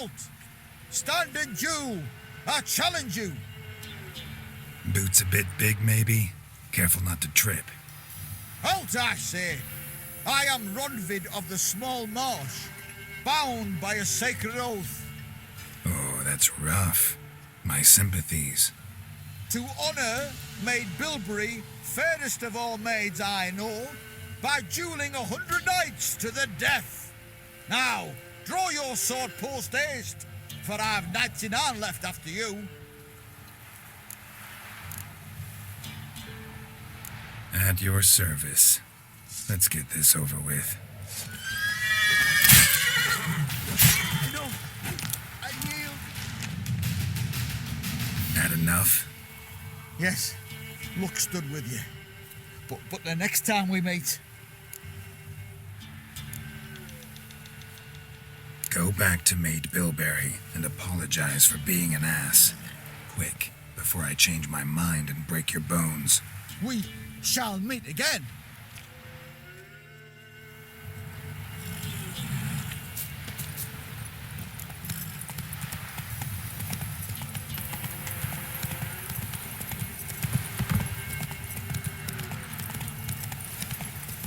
Halt! Stand in due! I challenge you! Boots a bit big, maybe? Careful not to trip. Halt, I say! I am Ronvid of the Small Marsh, bound by a sacred oath. Oh, that's rough. My sympathies. To honour Maid Bilberry, fairest of all maids I know, by duelling 100 knights to the death. Now, draw your sword post haste, for I've 99 left after you. At your service. Let's get this over with. No, I yield. That enough? Yes, luck stood with you. But the next time we meet... Go back to Maid Bilberry and apologize for being an ass. Quick, before I change my mind and break your bones. We shall meet again.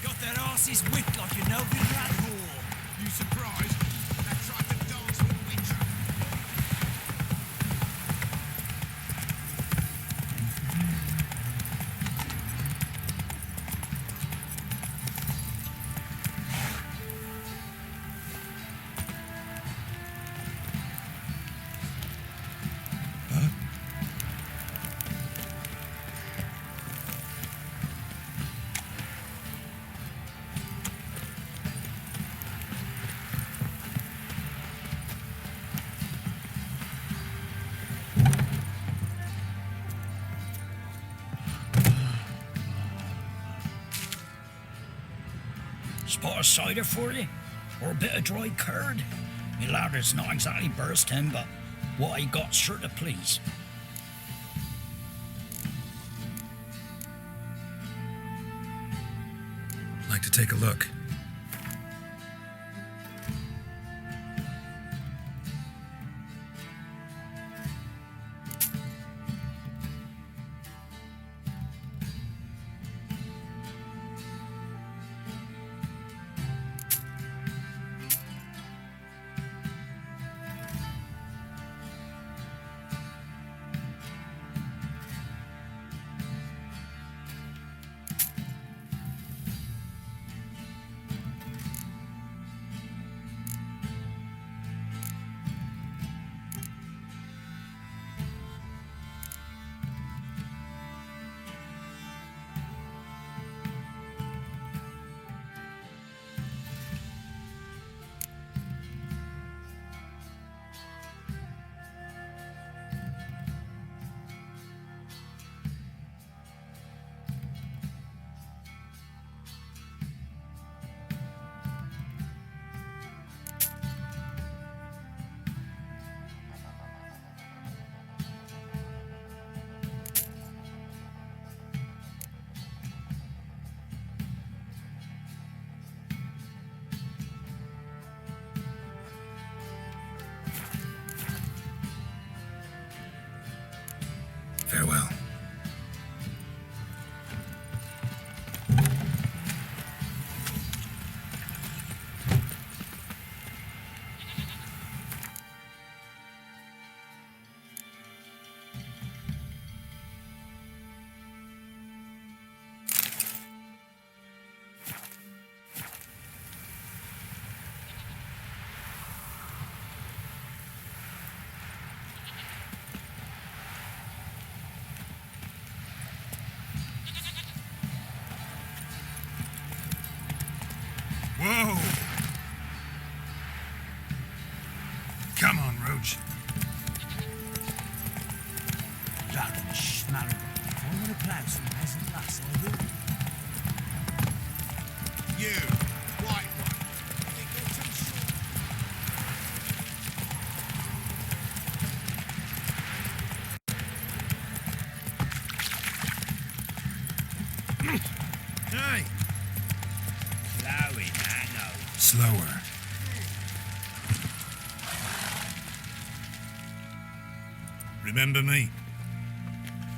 Got their asses whipped like a Novi rat whore. You surprised? I tried to dance with Witcher. Spot of cider for you? Or a bit of dry curd? Me ladder's not exactly bursting, but what I got's sure to please. Like to take a look. Farewell. Whoa! Come on, Roach. Dragon schmarrer. Follow the plans from peasant lass, I will. You, white one. Think you're too short. Hey! Chloe, I know. Slower. Remember me?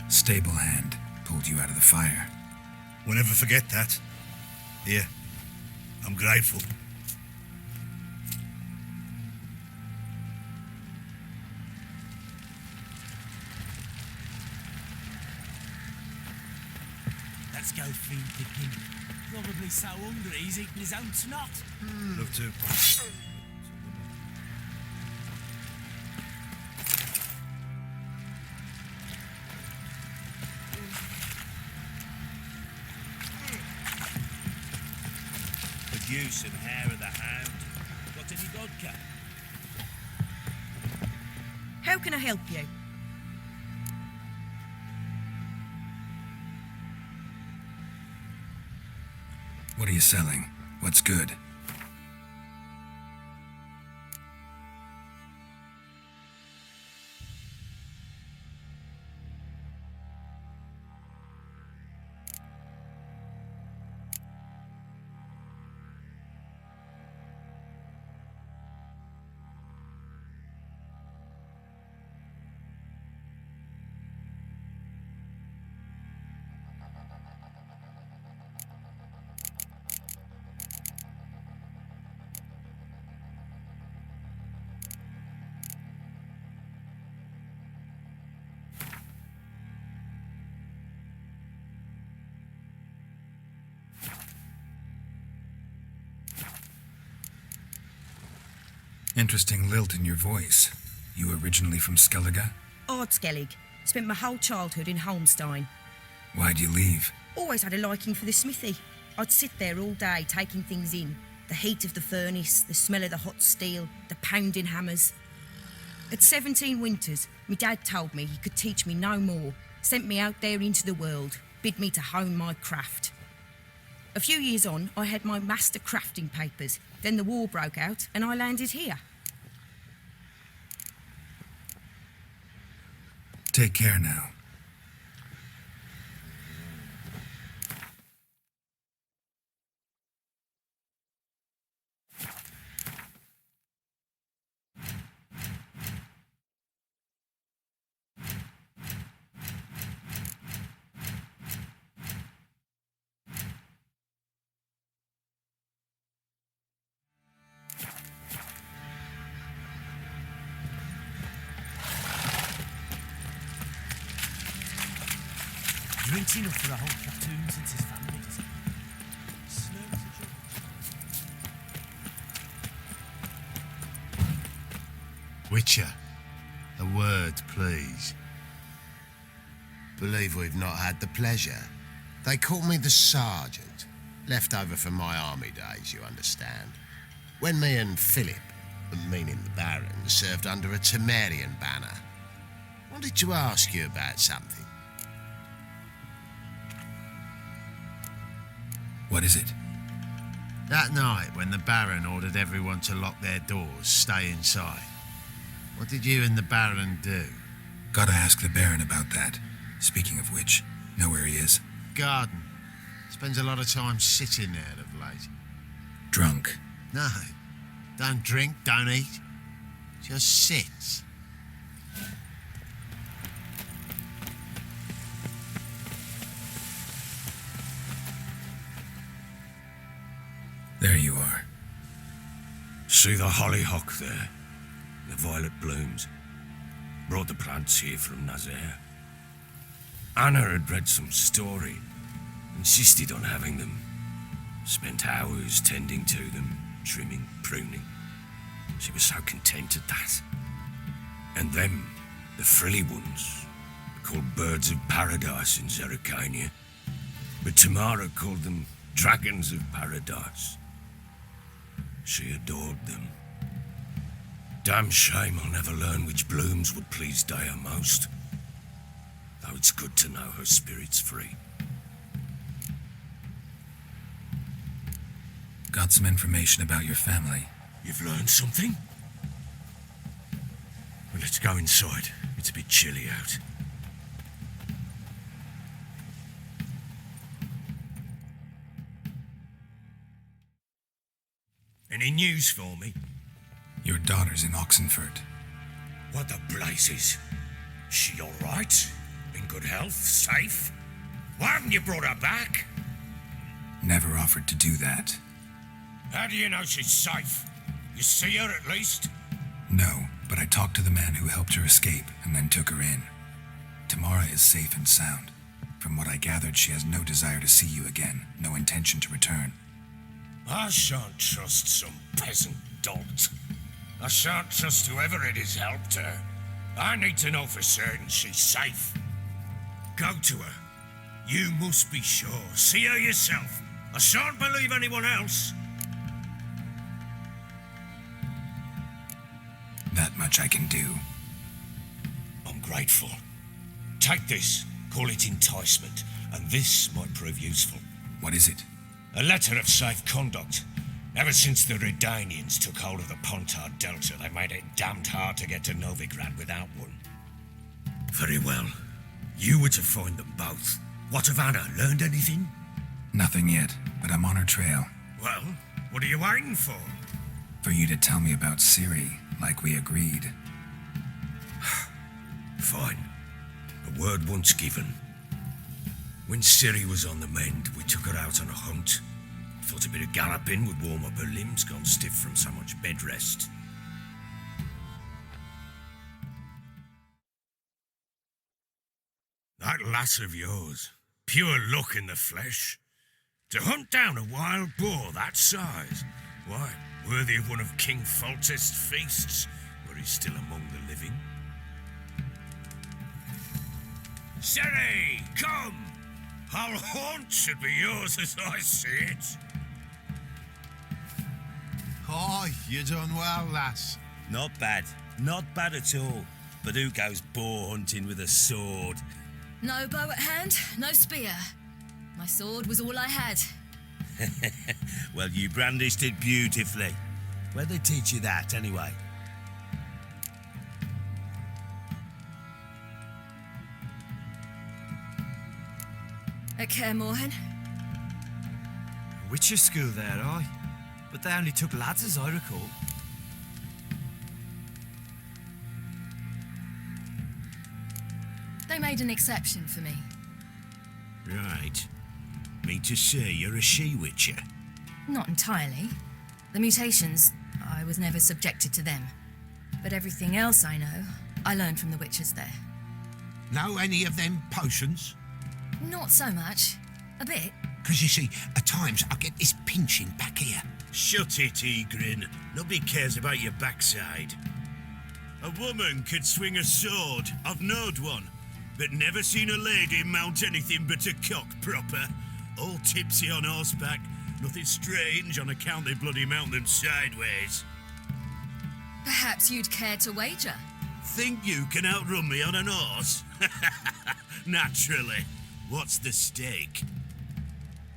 Stable hand pulled you out of the fire. We'll never forget that. Here, I'm grateful. Let's go flea picking. Probably so hungry he's eating his own snot. Love to. The use and hair of the hound. Got any vodka? How can I help you? What are you selling? What's good? Interesting lilt in your voice. You originally from Skellige? Ardskellig. Spent my whole childhood in Holmstein. Why'd you leave? Always had a liking for the smithy. I'd sit there all day taking things in. The heat of the furnace, the smell of the hot steel, the pounding hammers. At 17 winters, my dad told me he could teach me no more, sent me out there into the world, bid me to hone my craft. A few years on, I had my master crafting papers. Then the war broke out and I landed here. Take care now. Drinks enough for a whole platoon since his family does it. Slurps the trouble. Witcher, a word, please. Believe we've not had the pleasure. They call me the Sergeant. Left over from my army days, you understand. When me and Philip, meaning the Baron, served under a Tamarian banner. Wanted to ask you about something. What is it? That night when the Baron ordered everyone to lock their doors, stay inside. What did you and the Baron do? Gotta ask the Baron about that. Speaking of which, know where he is? Garden. Spends a lot of time sitting there of late. Drunk. No. Don't drink, don't eat. Just sits. There you are. See the hollyhock there? The violet blooms. Brought the plants here from Nazaire. Anna had read some story. Insisted on having them. Spent hours tending to them, trimming, pruning. She was so content at that. And them, the frilly ones, called birds of paradise in Zerrikania. But Tamara called them dragons of paradise. She adored them. Damn shame I'll never learn which blooms would please Dea most. Though it's good to know her spirit's free. Got some information about your family. You've learned something? Well, let's go inside. It's a bit chilly out. Any news for me? Your daughter's in Oxenford. What the blazes? She all right? In good health? Safe? Why haven't you brought her back? Never offered to do that. How do you know she's safe? You see her at least? No, but I talked to the man who helped her escape and then took her in. Tamara is safe and sound. From what I gathered, she has no desire to see you again, no intention to return. I shan't trust some peasant dolt. I shan't trust whoever it is helped her. I need to know for certain she's safe. Go to her. You must be sure. See her yourself. I shan't believe anyone else. That much I can do. I'm grateful. Take this. Call it enticement. And this might prove useful. What is it? A letter of safe conduct. Ever since the Redanians took hold of the Pontard Delta, they made it damned hard to get to Novigrad without one. Very well. You were to find them both. What of Anna? Learned anything? Nothing yet, but I'm on her trail. Well, what are you waiting for? For you to tell me about Ciri, like we agreed. Fine. A word once given. When Ciri was on the mend, we took her out on a hunt. Thought a bit of galloping would warm up her limbs, gone stiff from so much bed rest. That lass of yours, pure luck in the flesh. To hunt down a wild boar that size, why, worthy of one of King Foltest's feasts, where he's still among the living. Ciri, come! Our haunt should be yours as I see it. Aye, you done well, lass. Not bad. Not bad at all. But who goes boar hunting with a sword? No bow at hand, no spear. My sword was all I had. Well, you brandished it beautifully. Where'd they teach you that, anyway? At Kaer Morhen. Witcher school there, aye. But they only took lads, as I recall. They made an exception for me. Right. Mean to say you're a she-witcher? Not entirely. The mutations, I was never subjected to them. But everything else I know, I learned from the witches there. Know any of them potions? Not so much. A bit. Because you see, at times I get this pinching back here. Shut it, Egrin. Nobody cares about your backside. A woman could swing a sword. I've knowed one. But never seen a lady mount anything but a cock proper. All tipsy on horseback. Nothing strange on account they bloody mount them sideways. Perhaps you'd care to wager? Think you can outrun me on an horse? Naturally. What's the stake?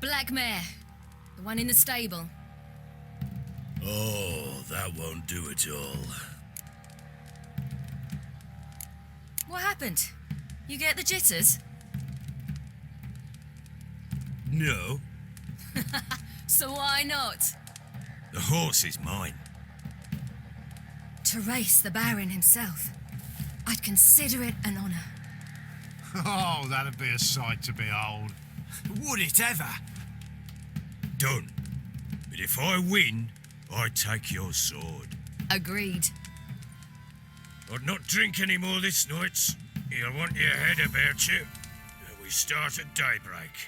Black mare. The one in the stable. Oh, that won't do it all. What happened? You get the jitters? No, So why not? the horse is mine. To race the Baron himself. I'd consider it an honour. Oh, that'd be a sight to behold. Would it ever? Done. But if I win, I take your sword. Agreed. I'd not drink any more this night. You'll want your head about you. We start at daybreak.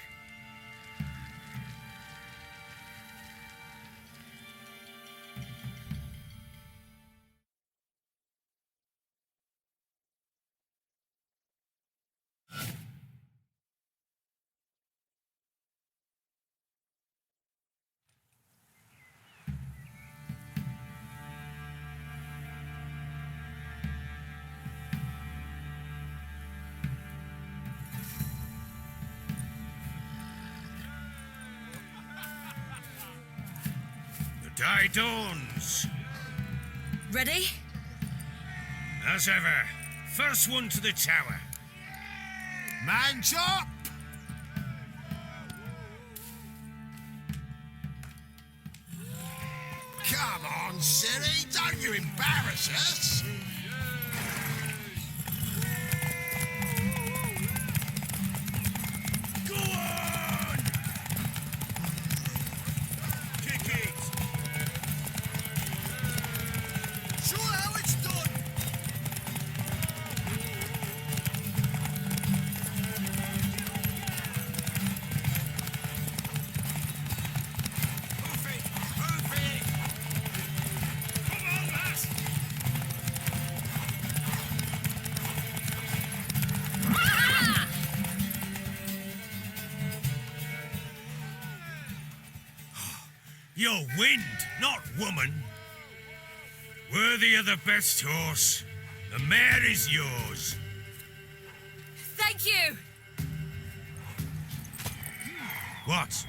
Day dawns. Ready? As ever, first one to the tower. Man's up! Come on, Ciri, don't you embarrass us. You're wind, not woman. Worthy of the best horse. The mare is yours. Thank you! What?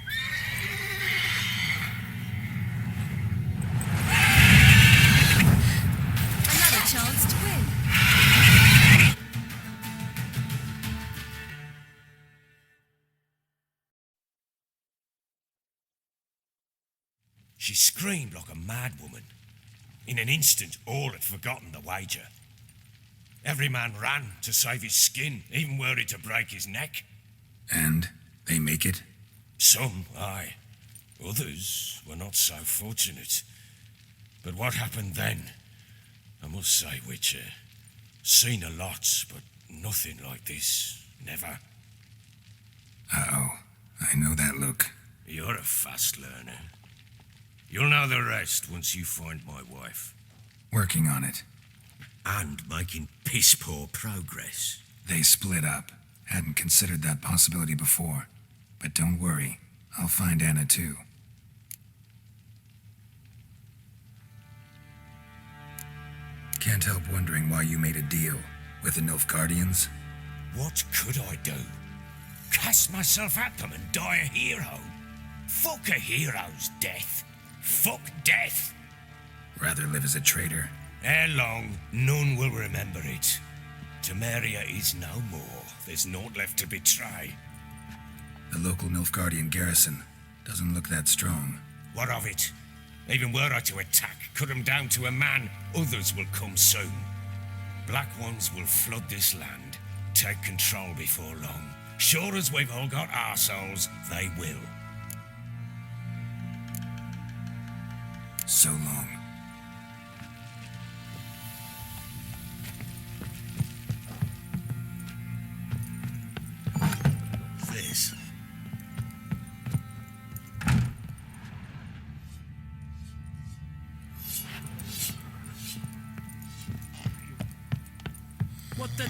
Another chance to win. She screamed like a mad woman. In an instant, all had forgotten the wager. Every man ran to save his skin, even were it to break his neck. And they make it? Some, aye. Others were not so fortunate. But what happened then? I must say, Witcher, seen a lot, but nothing like this. Never. Uh-oh. I know that look. You're a fast learner. You'll know the rest once you find my wife. Working on it. And making piss-poor progress. They split up. Hadn't considered that possibility before. But don't worry. I'll find Anna too. Can't help wondering why you made a deal with the Nilfgaardians. What could I do? Cast myself at them and die a hero? Fuck a hero's death. Fuck death. Rather live as a traitor. Ere long, none will remember it. Temeria is no more. There's naught left to betray. The local Nilfgaardian garrison doesn't look that strong. What of it? Even were I to attack, cut them down to a man, others will come soon. Black ones will flood this land, take control before long. Sure as we've all got our souls, they will. So long. This. What the...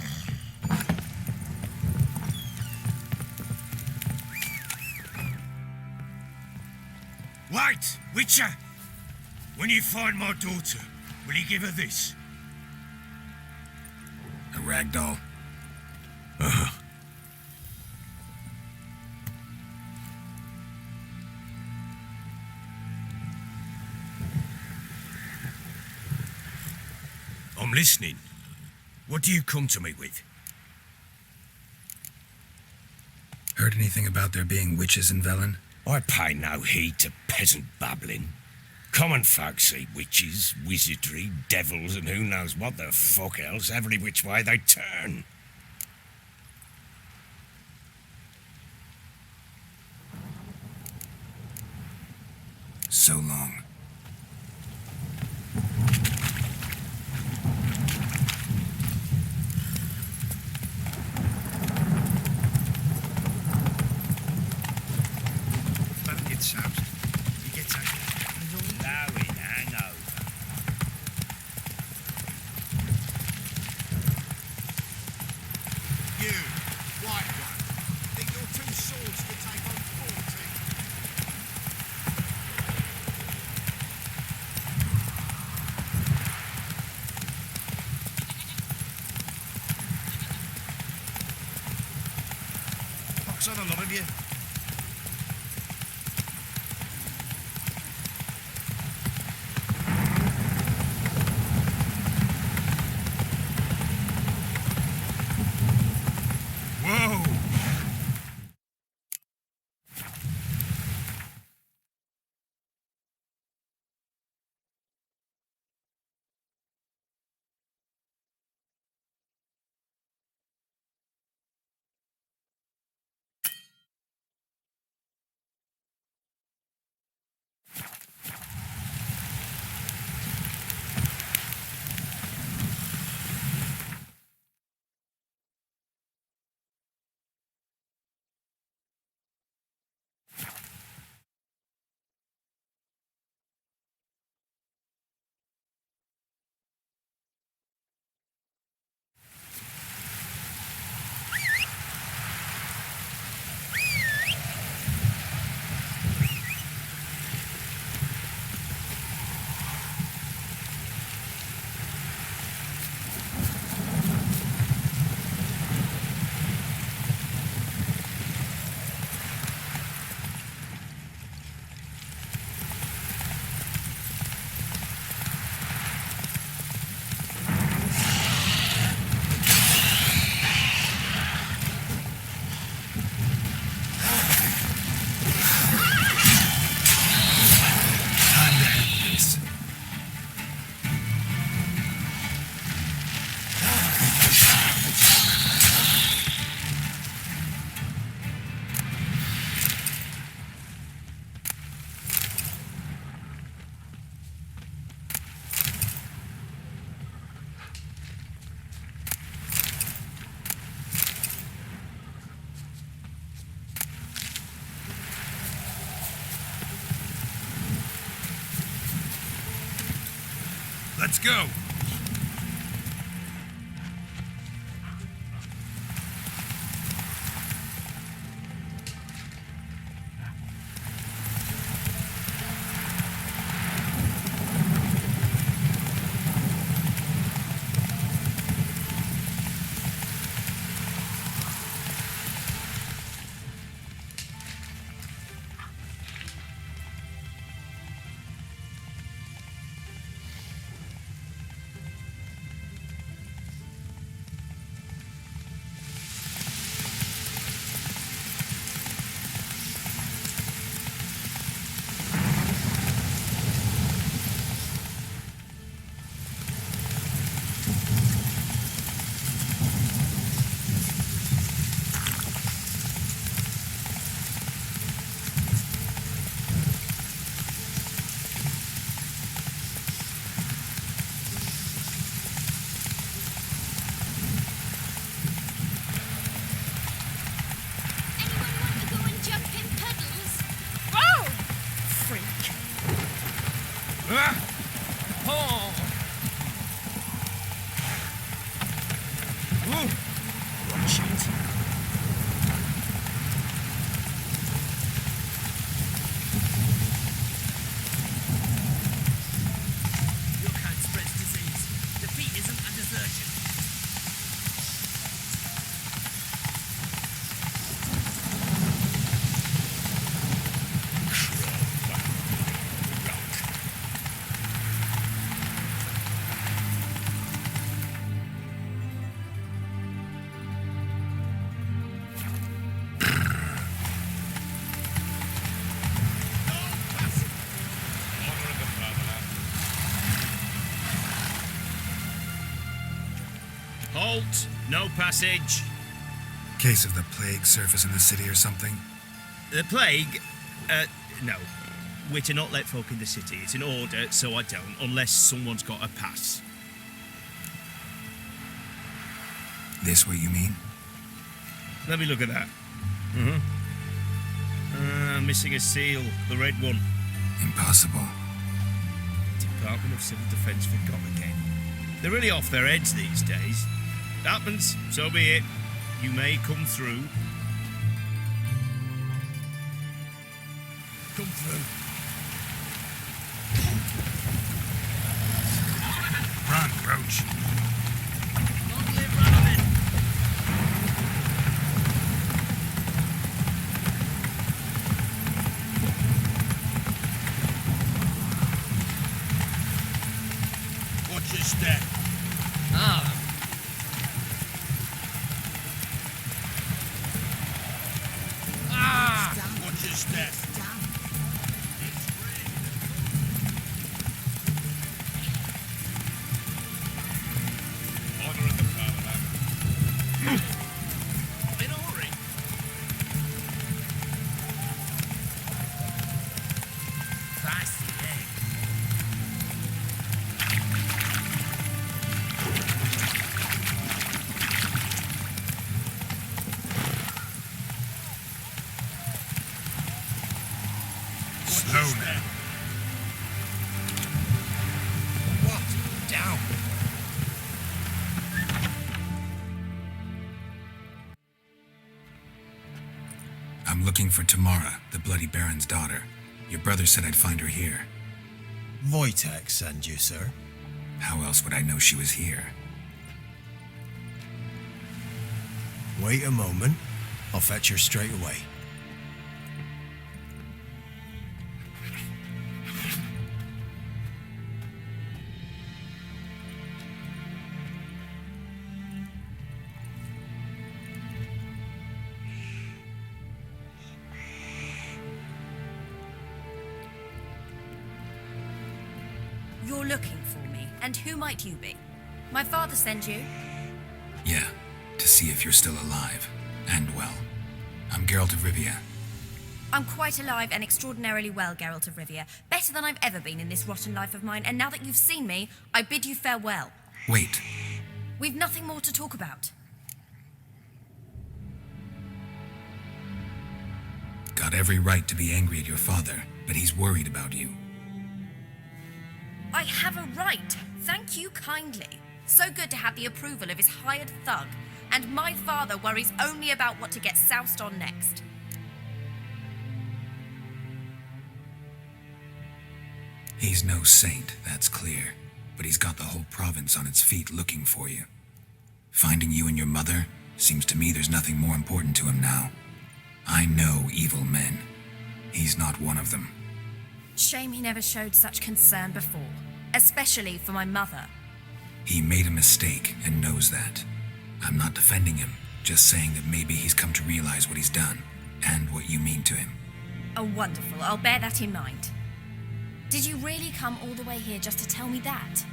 Wait, Witcher! When you find my daughter, will you give her this? A ragdoll. I'm listening. What do you come to me with? Heard anything about there being witches in Velen? I pay no heed to peasant babbling. Common folk see witches, wizardry, devils, and who knows what the fuck else every which way they turn. So long. Better get soused. He gets out. Allowing hangover. You, white one, think your two swords could take on 40? Pox on a lot of you. go! Halt! No passage. Case of the plague surface in the city or something? The plague? No. We're to not let folk in the city. It's an order, so I don't, unless someone's got a pass. This what you mean? Let me look at that. Missing a seal, the red one. Impossible. Department of Civil Defence forgot again. They're really off their heads these days. Happens, so be it. You may come through. Come through. Run, Roach. Long live Rabbit. Watch your step. Watch your step. Order in the fatherland. In a hurry. Fancy, eh? Slow now. What? Down. I'm looking for Tamara, the Bloody Baron's daughter. Your brother said I'd find her here. Wojtek send you, sir. How else would I know she was here? Wait a moment. I'll fetch her straight away. You're looking for me, and who might you be? My father sent you? Yeah, to see if you're still alive. And well. I'm Geralt of Rivia. I'm quite alive and extraordinarily well, Geralt of Rivia. Better than I've ever been in this rotten life of mine, and now that you've seen me, I bid you farewell. Wait. We've nothing more to talk about. Got every right to be angry at your father, but he's worried about you. I have a right. Thank you kindly. So good to have the approval of his hired thug, and my father worries only about what to get soused on next. He's no saint, that's clear, but he's got the whole province on its feet looking for you. Finding you and your mother, seems to me there's nothing more important to him now. I know evil men. He's not one of them. Shame he never showed such concern before, especially for my mother. He made a mistake and knows that. I'm not defending him, just saying that maybe he's come to realize what he's done, and what you mean to him. Oh, wonderful. I'll bear that in mind. Did you really come all the way here just to tell me that?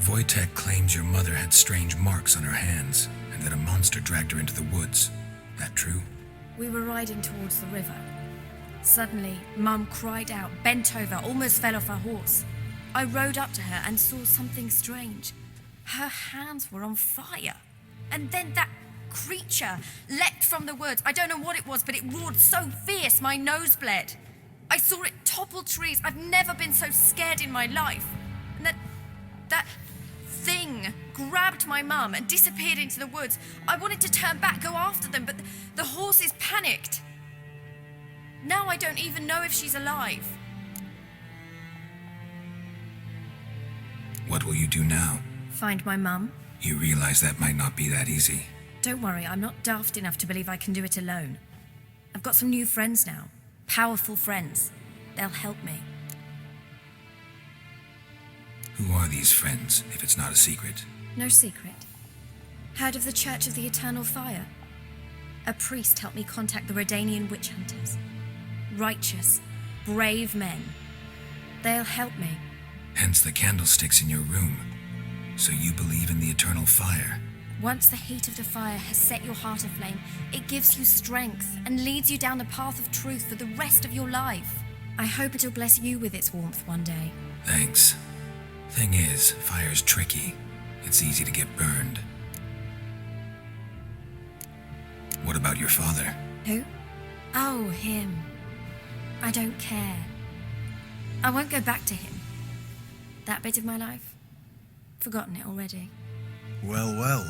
Wojtek claims your mother had strange marks on her hands, and that a monster dragged her into the woods. That true? We were riding towards the river. Suddenly, Mum cried out, bent over, almost fell off her horse. I rode up to her and saw something strange. Her hands were on fire. And then that creature leapt from the woods. I don't know what it was, but it roared so fierce my nose bled. I saw it topple trees. I've never been so scared in my life. And that thing grabbed my mum and disappeared into the woods. I wanted to turn back, go after them, but the horses panicked. Now I don't even know if she's alive. What will you do now? Find my mum? You realize that might not be that easy. Don't worry, I'm not daft enough to believe I can do it alone. I've got some new friends now. Powerful friends. They'll help me. Who are these friends, if it's not a secret? No secret. Heard of the Church of the Eternal Fire? A priest helped me contact the Redanian witch hunters. Righteous, brave men. They'll help me. Hence the candlesticks in your room. So you believe in the eternal fire? Once the heat of the fire has set your heart aflame, it gives you strength and leads you down the path of truth for the rest of your life. I hope it'll bless you with its warmth one day. Thanks. Thing is, fire's tricky. It's easy to get burned. What about your father? Who? Oh, him. I don't care. I won't go back to him. That bit of my life? Forgotten it already. Well, well.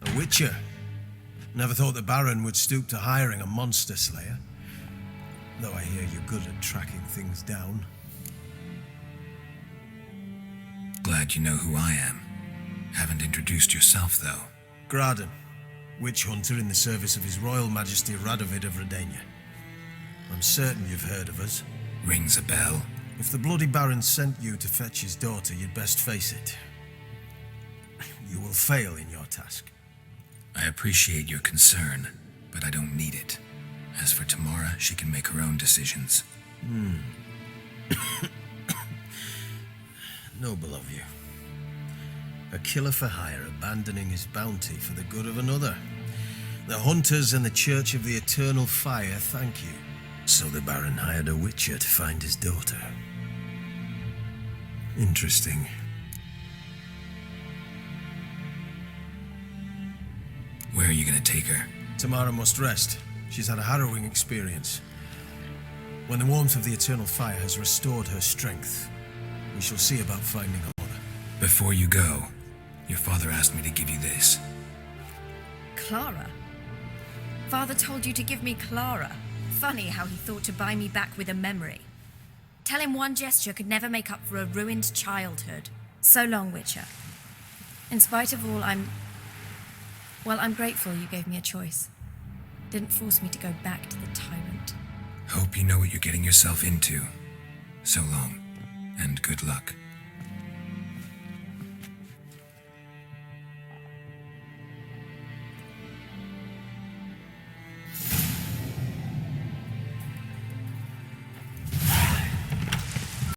A witcher. Never thought the Baron would stoop to hiring a monster slayer. Though I hear you're good at tracking things down. Glad you know who I am. Haven't introduced yourself, though. Graden, witch hunter in the service of His Royal Majesty Radovid of Redania. I'm certain you've heard of us. Rings a bell. If the bloody Baron sent you to fetch his daughter, you'd best face it. You will fail in your task. I appreciate your concern, but I don't need it. As for Tamara, she can make her own decisions. Noble of you. A killer for hire abandoning his bounty for the good of another. The hunters and the Church of the Eternal Fire thank you. So the Baron hired a witcher to find his daughter. Interesting. Where are you gonna take her? Tamara must rest. She's had a harrowing experience. When the warmth of the Eternal Fire has restored her strength, we shall see about finding her mother. Before you go, your father asked me to give you this. Clara? Father told you to give me Clara. Funny how he thought to buy me back with a memory. Tell him one gesture could never make up for a ruined childhood. So long, Witcher. In spite of all, I'm grateful you gave me a choice. Didn't force me to go back to the tyrant. Hope you know what you're getting yourself into. So long, and good luck.